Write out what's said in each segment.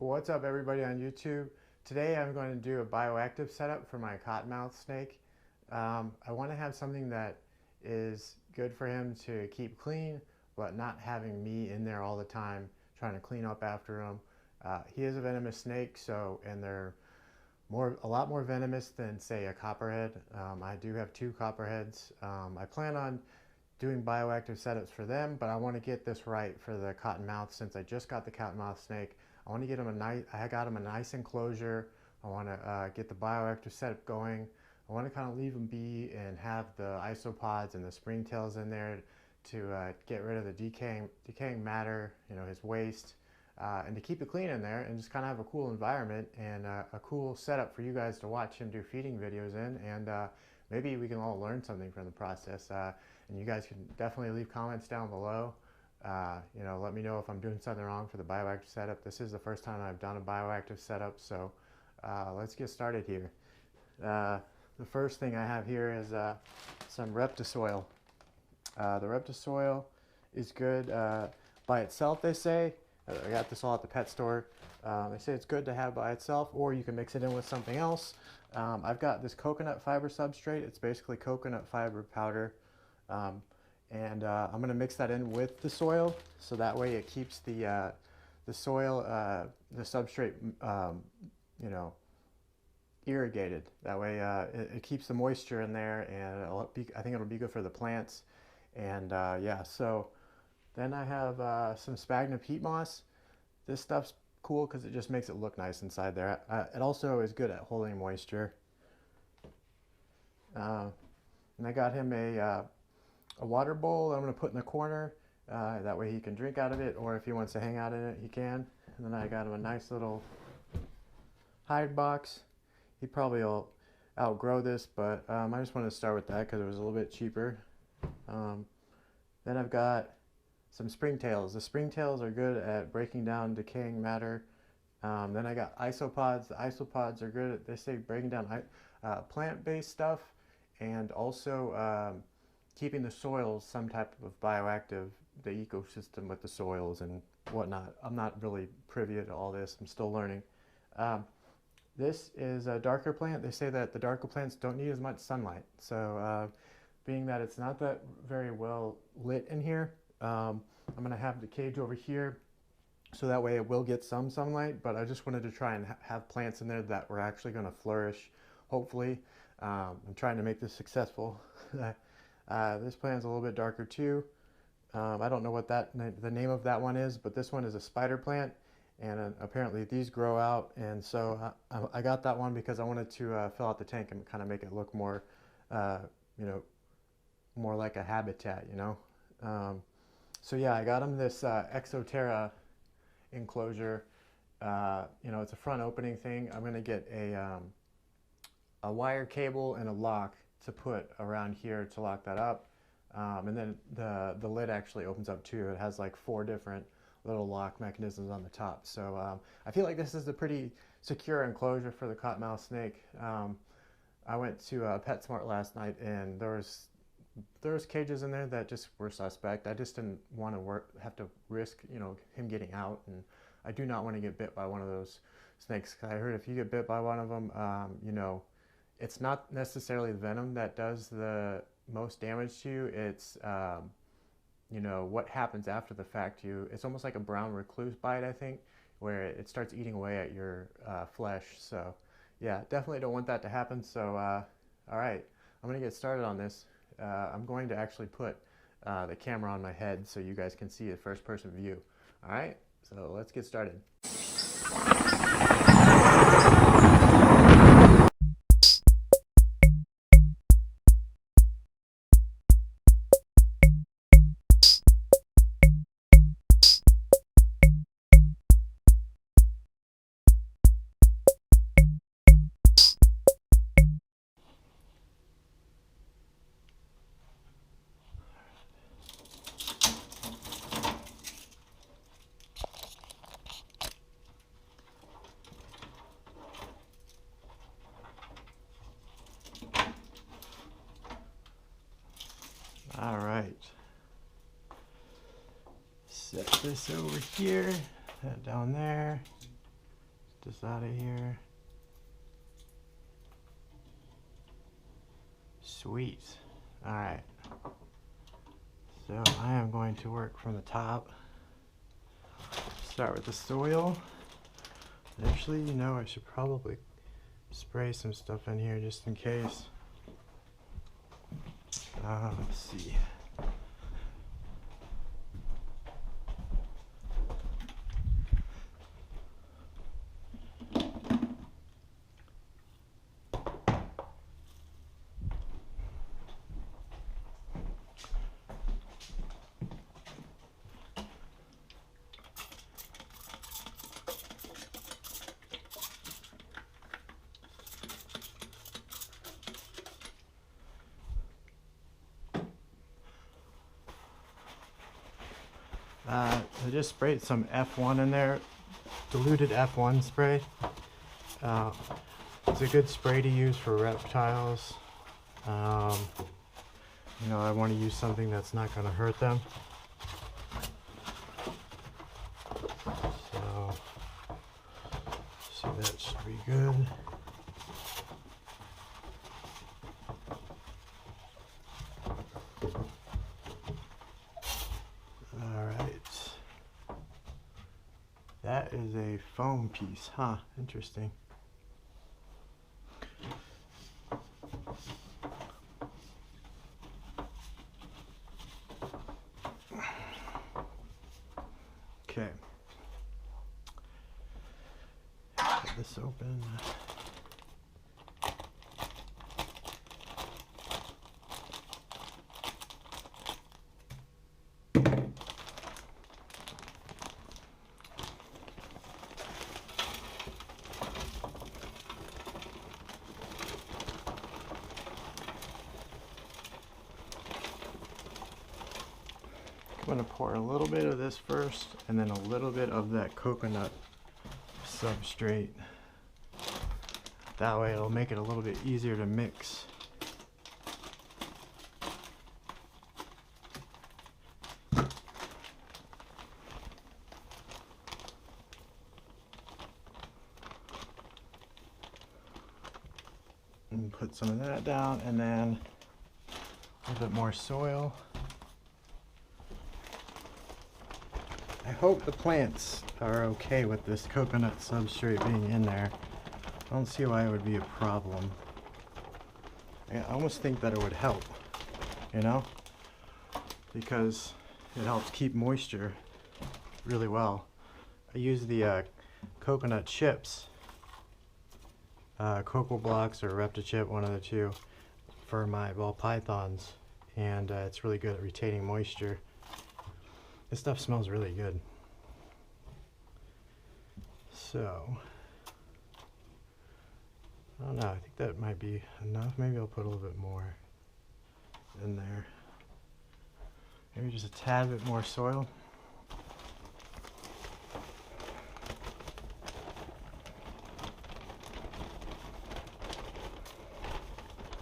What's up, everybody on YouTube? Today I'm going to do a bioactive setup for my cottonmouth snake. I want to have something that is good for him to keep clean, but not having me in there all the time trying to clean up after him. He is a venomous snake, and they're a lot more venomous than, say, a copperhead. I do have two copperheads. I plan on doing bioactive setups for them, but I want to get this right for the cottonmouth since I just got the cottonmouth snake. I want to get him I got him a nice enclosure. I want to get the bioactive setup going. I want to kind of leave him be and have the isopods and the springtails in there to get rid of the decaying matter, his waste, and to keep it clean in there and just kind of have a cool environment and a cool setup for you guys to watch him do feeding videos in. And maybe we can all learn something from the process. And you guys can definitely leave comments down below. Let me know if I'm doing something wrong for the bioactive setup. This is the first time I've done a bioactive setup, so let's get started here. The first thing I have here is some Reptisoil. The Reptisoil is good by itself, they say. I got this all at the pet store. They say it's good to have by itself, or you can mix it in with something else. I've got this coconut fiber substrate. It's basically coconut fiber powder. I'm going to mix that in with the soil, so that way it keeps the soil, the substrate, irrigated. That way it keeps the moisture in there, and I think it'll be good for the plants. And yeah, so then I have some sphagnum peat moss. This stuff's cool because it just makes it look nice inside there. It also is good at holding moisture. And I got him a water bowl I'm going to put in the corner. That way he can drink out of it, or if he wants to hang out in it, he can. And then I got him a nice little hide box. He probably will outgrow this, but I just wanted to start with that because it was a little bit cheaper. Then I've got some springtails. The springtails are good at breaking down decaying matter. Then I got isopods. The isopods are good at, they say, breaking down plant-based stuff, and also keeping the soils some type of bioactive, the ecosystem with the soils and whatnot. I'm not really privy to all this. I'm still learning. This is a darker plant. They say that the darker plants don't need as much sunlight. So being that it's not that very well lit in here, I'm going to have the cage over here so that way it will get some sunlight, but I just wanted to try and have plants in there that were actually going to flourish, hopefully. I'm trying to make this successful. This plant's a little bit darker too. I don't know what the name of that one is, but this one is a spider plant, and apparently these grow out, and so I got that one because I wanted to fill out the tank and kind of make it look more, more like a habitat, So yeah, I got him this Exoterra enclosure. It's a front opening thing. I'm going to get a wire cable and a lock to put around here to lock that up. And then the lid actually opens up too. It has like 4 different little lock mechanisms on the top. So I feel like this is a pretty secure enclosure for the cottonmouth snake. I went to PetSmart last night, and there was cages in there that just were suspect. I just didn't want to have to risk, him getting out, and I do not want to get bit by one of those snakes. I heard if you get bit by one of them, it's not necessarily the venom that does the most damage to you. It's what happens after the fact. It's almost like a brown recluse bite, I think, where it starts eating away at your flesh. So yeah, definitely don't want that to happen. So all right, I'm gonna get started on this. I'm going to actually put the camera on my head so you guys can see a first-person view. All right, so let's get started. All right, set this over here, that down there. this out of here. Sweet. Alright. So I am going to work from the top. Start with the soil. Actually, you know, I should probably spray some stuff in here just in case. Let's see. I just sprayed some F1 in there, diluted F1 spray. It's a good spray to use for reptiles. You know, I want to use something that's not going to hurt them. So that should be good. That is a foam piece, huh? Interesting. Okay. Get this open. I'm going to pour a little bit of this first and then a little bit of that coconut substrate. That way it'll make it a little bit easier to mix. And put some of that down and then a little bit more soil. I hope the plants are okay with this coconut substrate being in there. I don't see why it would be a problem. I almost think that it would help, you know, because it helps keep moisture really well. I use the coconut chips, cocoa blocks or Reptichip, one of the two, for my ball pythons, and it's really good at retaining moisture. This stuff smells really good. So, I don't know, I think that might be enough. Maybe I'll put a little bit more in there. Maybe just a tad bit more soil.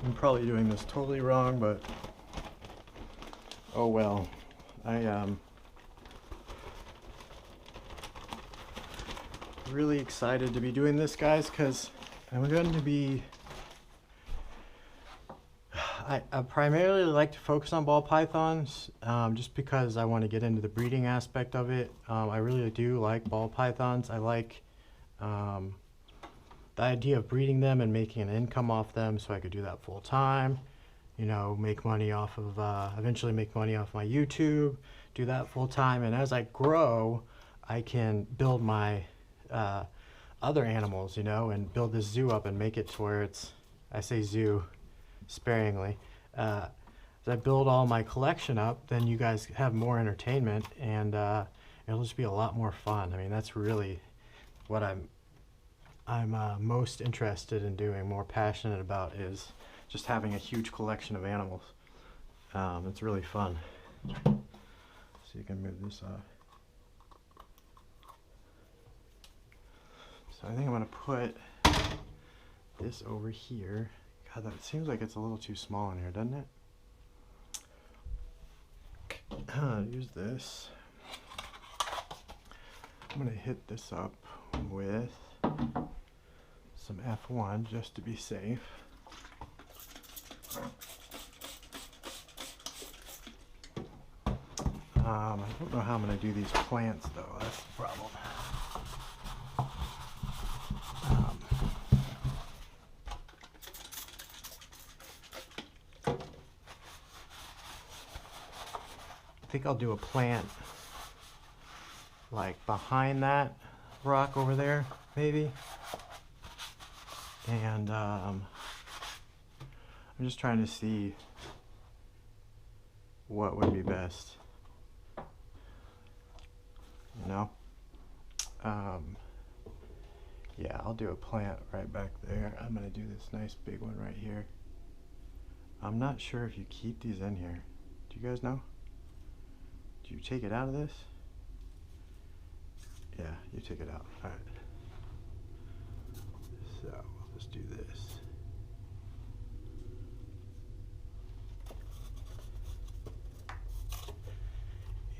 I'm probably doing this totally wrong, but oh well. Really excited to be doing this, guys, because I'm going to be I primarily like to focus on ball pythons just because I want to get into the breeding aspect of it. I really do like ball pythons. I like the idea of breeding them and making an income off them, so I could do that full time, you know, make money off of eventually make money off my YouTube, do that full time, and as I grow I can build my other animals, you know, and build this zoo up and make it to where it's, I say zoo sparingly, as I build all my collection up, then you guys have more entertainment, and it'll just be a lot more fun. I mean, that's really what I'm most interested in doing, more passionate about, is just having a huge collection of animals. It's really fun. So you can move this off. So I think I'm going to put this over here. God, that seems like it's a little too small in here, doesn't it? Use this. I'm going to hit this up with some F1 just to be safe. I don't know how I'm going to do these plants though, that's the problem. I think I'll do a plant like behind that rock over there, maybe. And I'm just trying to see what would be best. You know? Yeah, I'll do a plant right back there. I'm gonna do this nice big one right here. I'm not sure if you keep these in here. Do you guys know? Do you take it out of this? Yeah, you take it out. All right. So we'll just do this.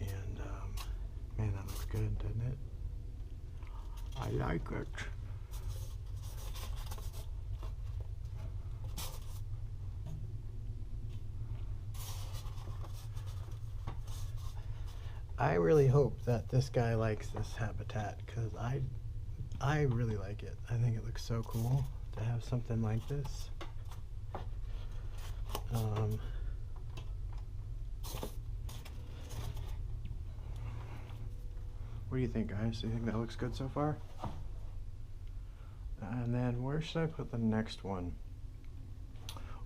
And man, that looks good, doesn't it? I like it. I really hope that this guy likes this habitat because I really like it. I think it looks so cool to have something like this. What do you think, guys? Do you think that looks good so far? And then where should I put the next one?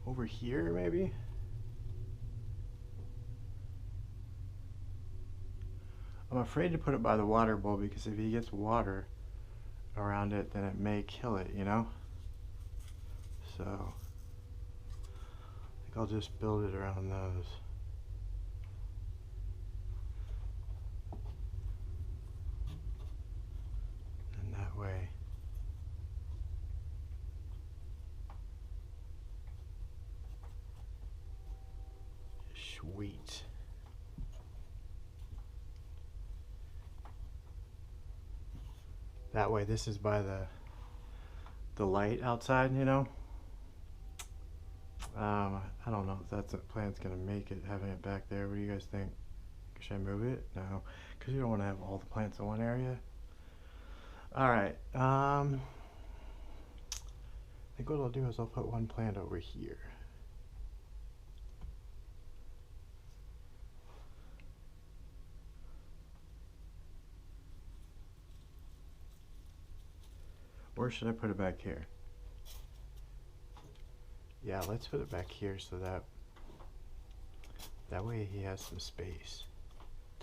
Over here, maybe? I'm afraid to put it by the water bowl because if he gets water around it, then it may kill it, you know? So, I think I'll just build it around those. And that way, sweet. That way, this is by the light outside, you know? I don't know if that's plant's gonna make it, having it back there. What do you guys think? Should I move it? No, because you don't want to have all the plants in one area. All right. I think what I'll do is I'll put one plant over here. Or should I put it back here? Yeah, let's put it back here so that way he has some space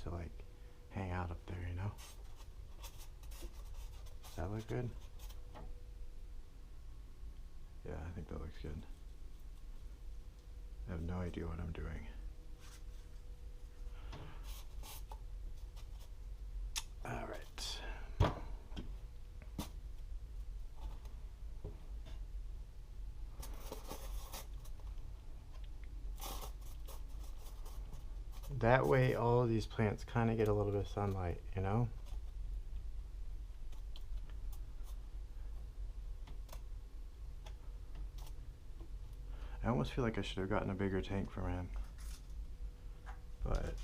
to like hang out up there, you know? Does that look good? Yeah, I think that looks good. I have no idea what I'm doing. All right. That way all of these plants kind of get a little bit of sunlight, you know? I almost feel like I should have gotten a bigger tank for him. But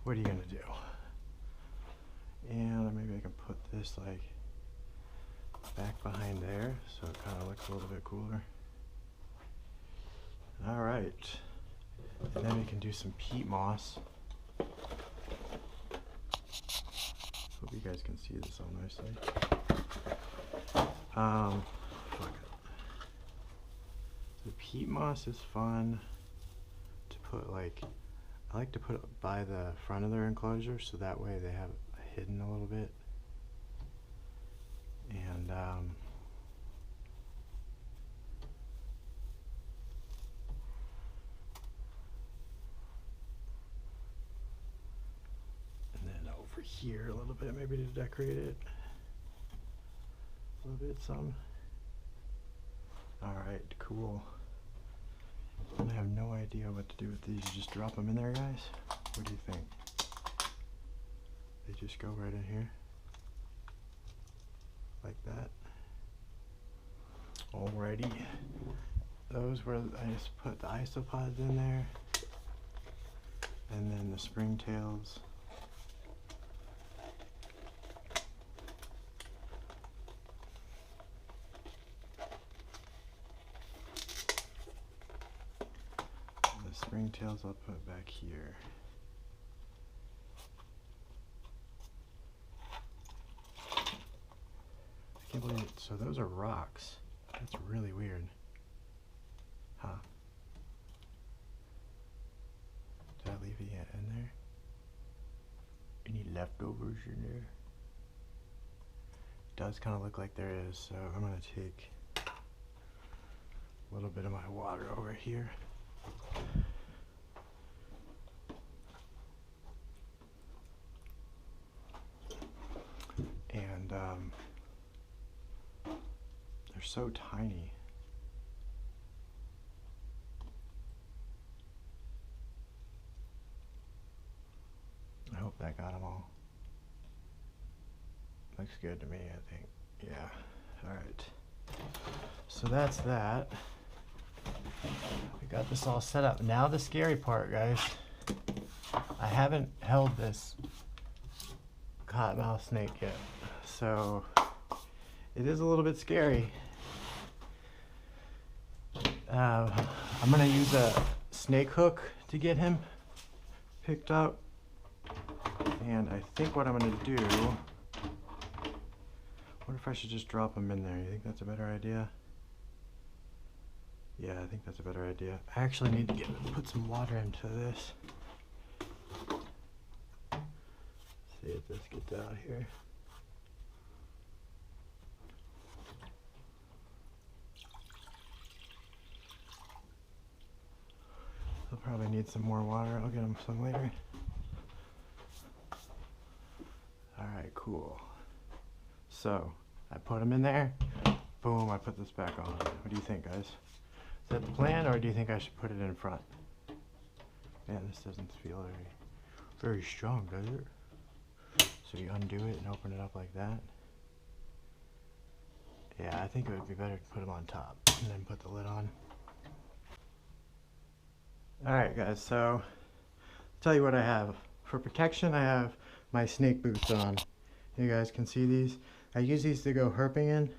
what are you gonna do? And maybe I can put this like back behind there so it kind of looks a little bit cooler. All right. And then we can do some peat moss. Hope you guys can see this all nicely. The peat moss is fun to put like, I like to put it by the front of their enclosure so that way they have it hidden a little bit. And then over here a little bit maybe to decorate it. A little bit some. Alright, cool. I have no idea what to do with these. You just drop them in there, guys? What do you think? They just go right in here? Like that? Alrighty, those were, I just put the isopods in there, and then the springtails. The springtails I'll put back here. I can't believe it. So those are rocks. That's really weird. Huh. Did I leave it in there? Any leftovers in there? It does kind of look like there is, so I'm going to take a little bit of my water over here. And they're so tiny. I hope that got them all. Looks good to me, I think. Yeah. Alright. So that's that. We got this all set up. Now the scary part, guys. I haven't held this cottonmouth snake yet. So it is a little bit scary. I'm going to use a snake hook to get him picked up. And I think what I'm going to do, what if I should just drop him in there? You think that's a better idea? Yeah, I think that's a better idea. I actually need to put some water into this. See if this gets out here. I'll probably need some more water. I'll get him some later. Alright, cool. So, I put him in there. Boom, I put this back on. What do you think, guys? Is that the plan, or do you think I should put it in front? Man, this doesn't feel very strong, does it? So you undo it and open it up like that. Yeah, I think it would be better to put them on top and then put the lid on. Alright guys, so I'll tell you what I have. For protection, I have my snake boots on. You guys can see these. I use these to go herping in.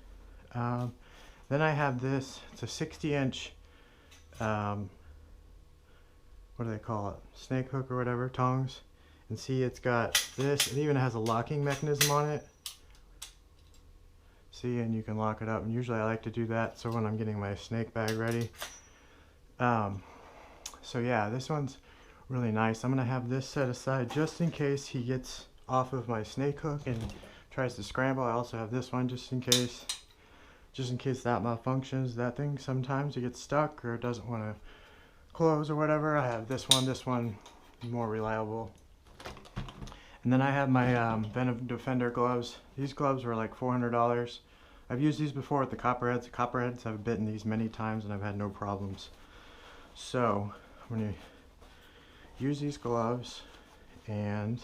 Then I have this, it's a 60-inch, what do they call it? Snake hook or whatever, tongs. And see, it's got this, it even has a locking mechanism on it. See, and you can lock it up. And usually I like to do that so when I'm getting my snake bag ready. So yeah, this one's really nice. I'm gonna have this set aside just in case he gets off of my snake hook and tries to scramble. I also have this one just in case that malfunctions. That thing sometimes it gets stuck or it doesn't want to close or whatever. I have this one more reliable. And then I have my Venom Defender gloves. These gloves were like $400. I've used these before with the copperheads. The copperheads, I've bitten these many times and I've had no problems. So I'm going to use these gloves and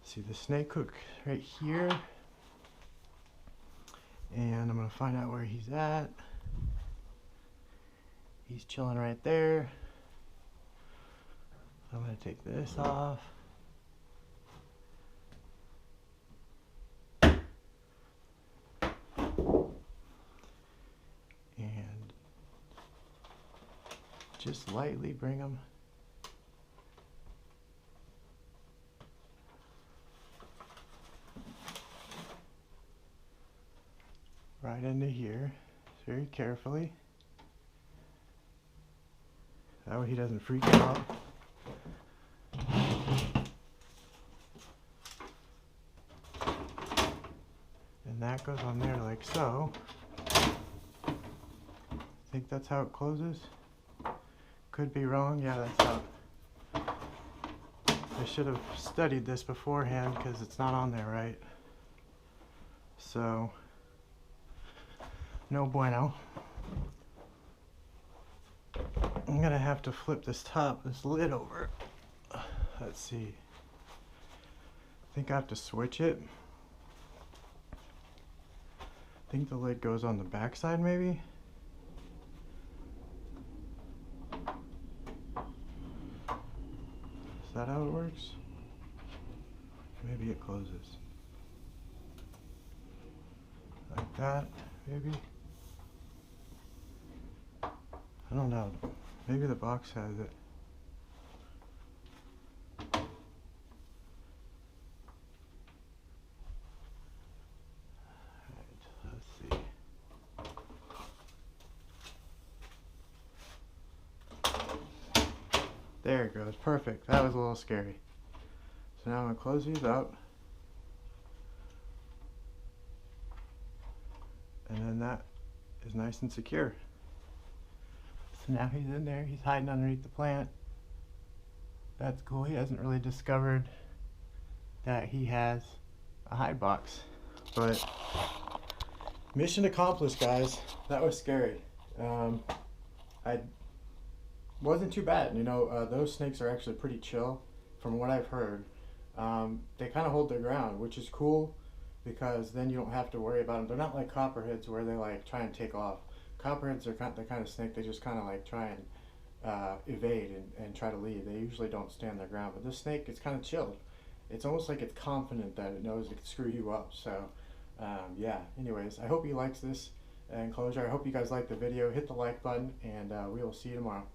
see the snake hook right here. And I'm going to find out where he's at. He's chilling right there. I'm going to take this off. And just lightly bring him right into here, very carefully. That way he doesn't freak out. And that goes on there like so. I think that's how it closes. Could be wrong. Yeah, that's how. I should have studied this beforehand because it's not on there right. So, no bueno. I'm gonna have to flip this lid over. Let's see. I think I have to switch it. I think the lid goes on the back side maybe. that, maybe. I don't know. Maybe the box has it. Let's see. There it goes. Perfect. That was a little scary. So now I'm going to close these up. And then that is nice and secure. So now he's in there. He's hiding underneath the plant. That's cool. He hasn't really discovered that he has a hide box. But mission accomplished, guys. That was scary. I wasn't too bad. You know, those snakes are actually pretty chill from what I've heard. They kind of hold their ground, which is cool because then you don't have to worry about them. They're not like copperheads where they like try and take off. Copperheads are the kind of snake they just kind of like try and evade and try to leave. They usually don't stand their ground. But this snake, it's kind of chilled. It's almost like it's confident that it knows it can screw you up. So yeah, anyways, I hope you liked this enclosure. I hope you guys liked the video. Hit the like button, and we will see you tomorrow.